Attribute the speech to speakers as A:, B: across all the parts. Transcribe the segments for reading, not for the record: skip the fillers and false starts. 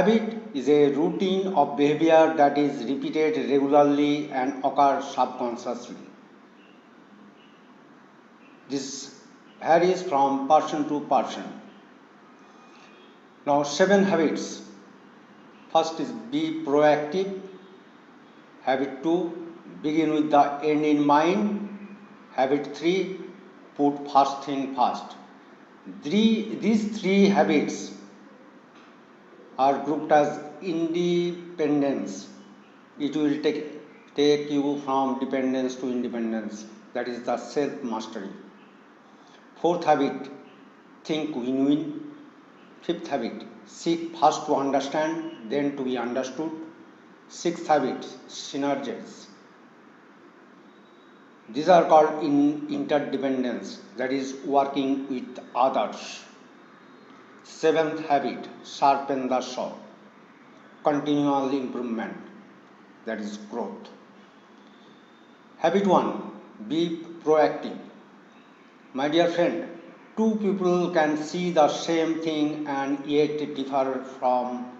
A: Habit is a routine of behavior that is repeated regularly and occurs subconsciously. This varies from person to person. Now, 7 habits. First is be proactive. Habit 2, begin with the end in mind. Habit 3, put first thing first. These three habits are grouped as independence. It will take you from dependence to independence. That is the self-mastery. Fourth habit, think win-win. Fifth habit, seek first to understand, then to be understood. Sixth habit, synergies. These are called interdependence, that is working with others. Seventh habit, sharpen the saw. Continual improvement, that is growth. Habit 1, be proactive. My dear friend, two people can see the same thing and yet differ from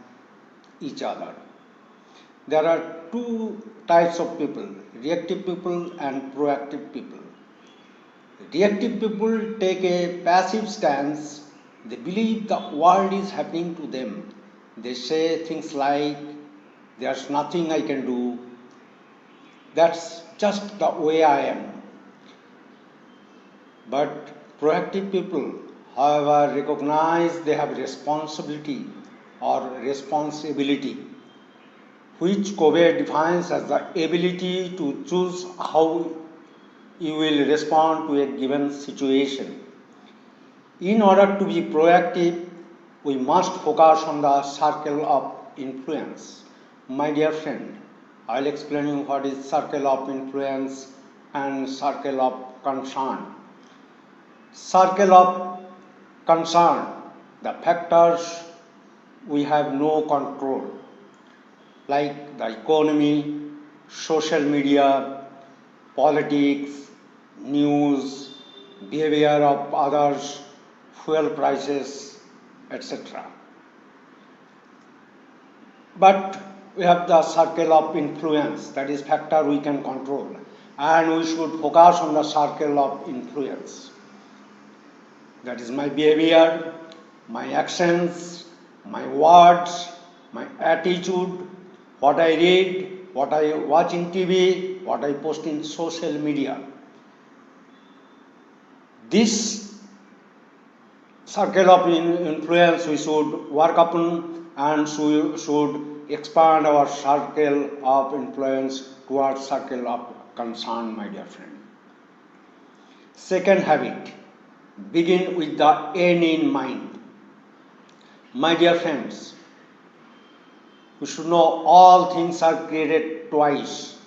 A: each other. There are two types of people, reactive people and proactive people. Reactive people take a passive stance. They believe the world is happening to them. They say things like, there's nothing I can do. That's just the way I am. But proactive people, however, recognize they have responsibility or responsibility, which Kobe defines as the ability to choose how you will respond to a given situation. In order to be proactive, we must focus on the circle of influence. My dear friend, I'll explain you what is circle of influence and circle of concern. Circle of concern, the factors we have no control, like the economy, social media, politics, news, behavior of others, fuel prices, etc. But we have the circle of influence, that is factor we can control, and we should focus on the circle of influence. That is my behavior, my actions, my words, my attitude, what I read, what I watch in TV, what I post in social media. This circle of influence we should work upon, and we should expand our circle of influence towards circle of concern, my dear friend. Second habit, begin with the end in mind. My dear friends, we should know all things are created twice.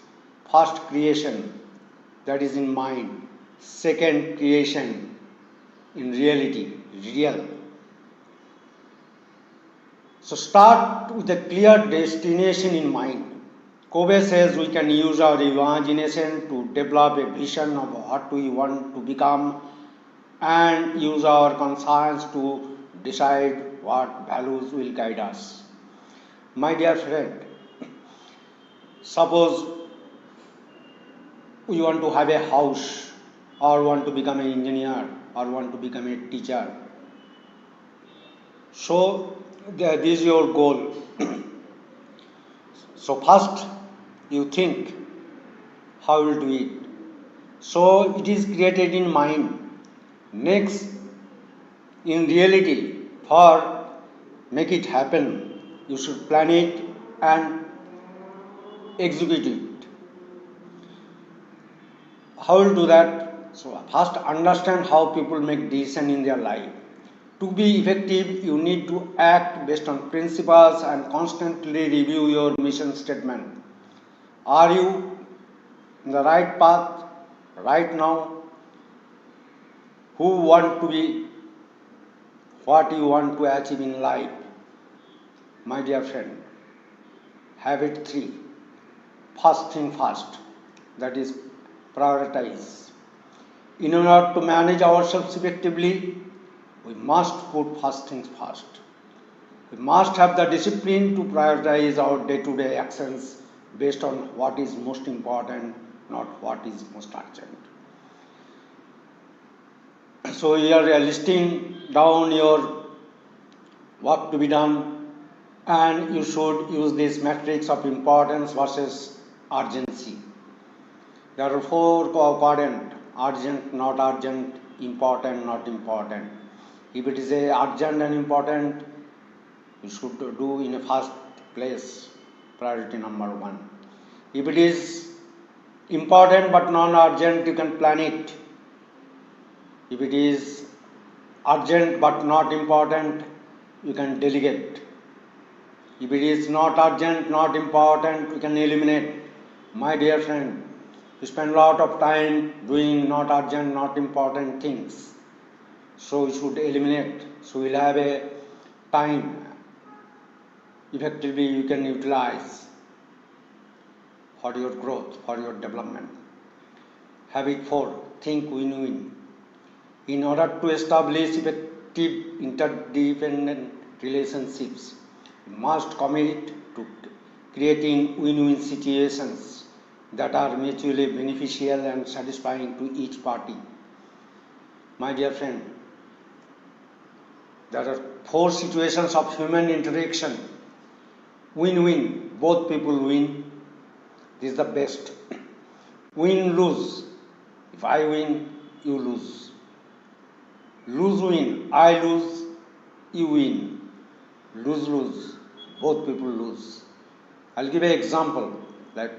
A: First creation, that is in mind. Second creation, in reality, real. So start with a clear destination in mind. Kobe says we can use our imagination to develop a vision of what we want to become and use our conscience to decide what values will guide us. My dear friend, suppose we want to have a house, or want to become an engineer, or want to become a teacher. So this is your goal. So first you think how you will do it. So it is created in mind. Next, in reality, for make it happen, you should plan it and execute it. How will do that? So first understand how people make decisions in their life. To be effective, you need to act based on principles and constantly review your mission statement. Are you in the right path right now? Who want to be? What you want to achieve in life? My dear friend, habit 3, first thing first, that is prioritize. In order to manage ourselves effectively, we must put first things first. We must have the discipline to prioritize our day-to-day actions based on what is most important, not what is most urgent. So here you are listing down your work to be done, and you should use this matrix of importance versus urgency. There are four quadrants: urgent, not urgent, important, not important. If it is a urgent and important, you should do in a first place, priority number one. If it is important but non-urgent, you can plan it. If it is urgent but not important, you can delegate. If it is not urgent, not important, you can eliminate. My dear friend, you spend a lot of time doing not urgent, not important things. So you should eliminate. So you will have a time effectively you can utilize for your growth, for your development. Habit 4, think win-win. In order to establish effective interdependent relationships, you must commit to creating win-win situations that are mutually beneficial and satisfying to each party. My dear friend, there are 4 situations of human interaction. Win-win, both people win. This is the best. Win-lose, if I win, you lose. Lose-win, I lose, you win. Lose-lose, both people lose. I'll give an example, like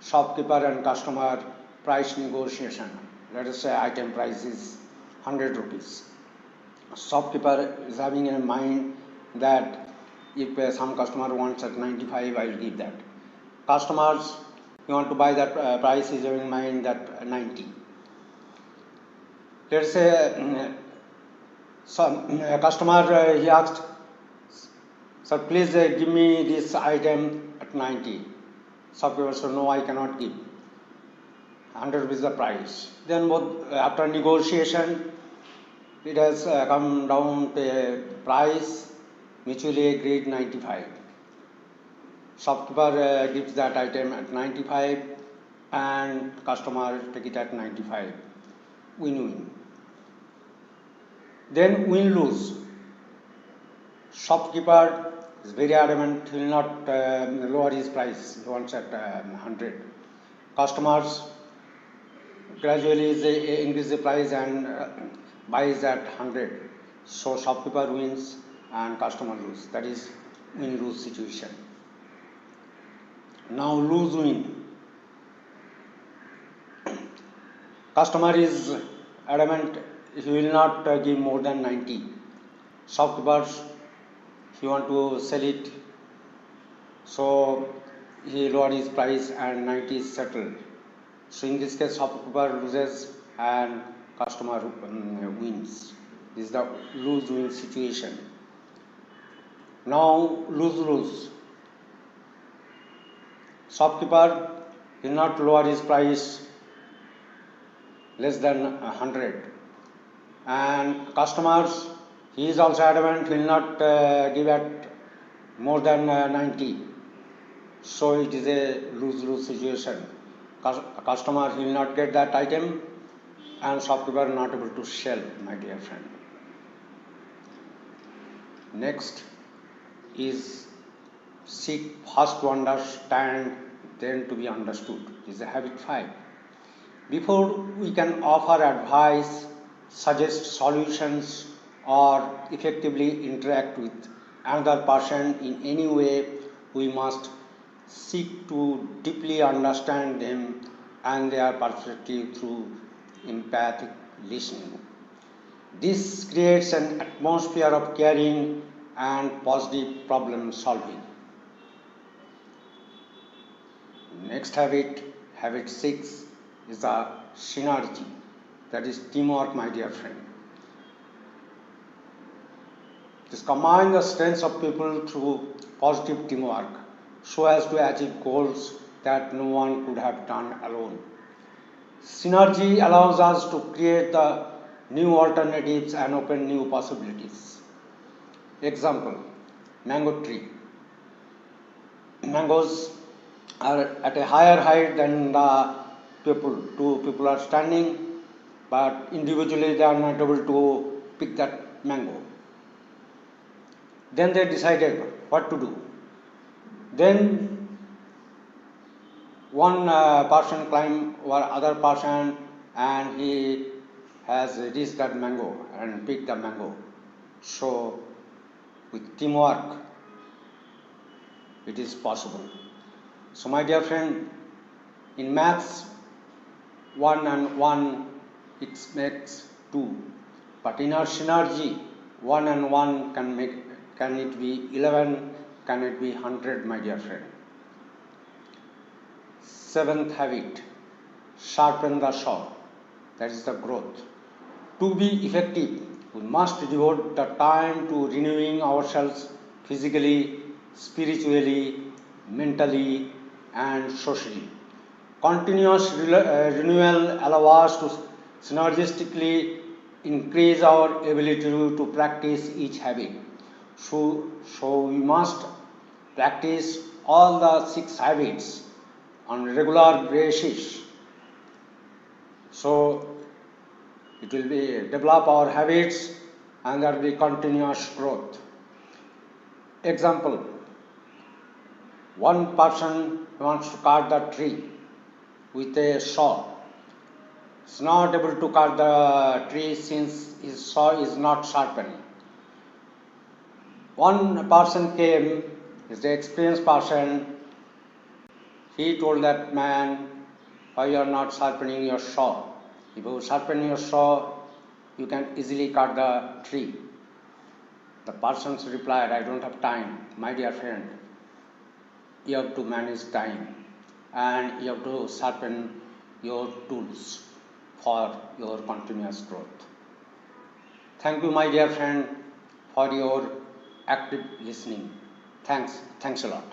A: shopkeeper and customer price negotiation. Let us say item price is 100 rupees. Shopkeeper is having in mind that if some customer wants at 95, I will give that. Customers, you want to buy that price is having in mind that 90. Let's say some customer he asked, sir, please give me this item at 90. Shopkeeper said, no, I cannot give. 100 is the price. Then both, after negotiation, it has come down to a price mutually agreed 95. Shopkeeper gives that item at 95 and customer take it at 95. Win-win. Then win-lose. Shopkeeper is very adamant, he will not lower his price, he wants at 100. Customers gradually increase the price and buys at 100. So shopkeeper wins and customer lose. That is win-lose situation. Now lose-win. Customer is adamant he will not give more than 90. Shopkeepers, he want to sell it, so he lowered his price and 90 is settled. So in this case, shopkeeper loses and customer wins. This is the lose-win situation. Now lose-lose. Shopkeeper will not lower his price less than 100, and customers, he is also adamant will not give at more than 90. So it is a lose-lose situation. Customer will not get that item and shopkeeper not able to sell, my dear friend. Next is seek first to understand, then to be understood. This is a habit 5. Before we can offer advice, suggest solutions, or effectively interact with another person in any way, we must seek to deeply understand them and their perspective through empathic listening. This creates an atmosphere of caring and positive problem solving. Next habit, habit 6, is the synergy, that is teamwork, my dear friend. Just combine the strengths of people through positive teamwork so as to achieve goals that no one could have done alone. Synergy allows us to create the new alternatives and open new possibilities. Example, mango tree. Mangoes are at a higher height than the people. Two people are standing, but individually they are not able to pick that mango. Then they decided what to do. Then one person climbed over other person and he has reached that mango and picked the mango. So with teamwork it is possible. So my dear friend, in maths 1 and 1 it makes 2, but in our synergy 1 and 1 can it be 11, can it be 100, my dear friend. Seventh habit, sharpen the saw, that is the growth. To be effective, we must devote the time to renewing ourselves physically, spiritually, mentally, and socially. Continuous renewal allows us to synergistically increase our ability to practice each habit. So we must practice all the 6 habits on regular basis. So it will be develop our habits and there will be continuous growth. Example, one person wants to cut the tree with a saw. Is not able to cut the tree since his saw is not sharpened. One person came, is the experienced person. He told that man, why you are not sharpening your saw? If you sharpen your saw, you can easily cut the tree. The person replied, I don't have time. My dear friend, you have to manage time and you have to sharpen your tools for your continuous growth. Thank you, my dear friend, for your active listening. Thanks a lot.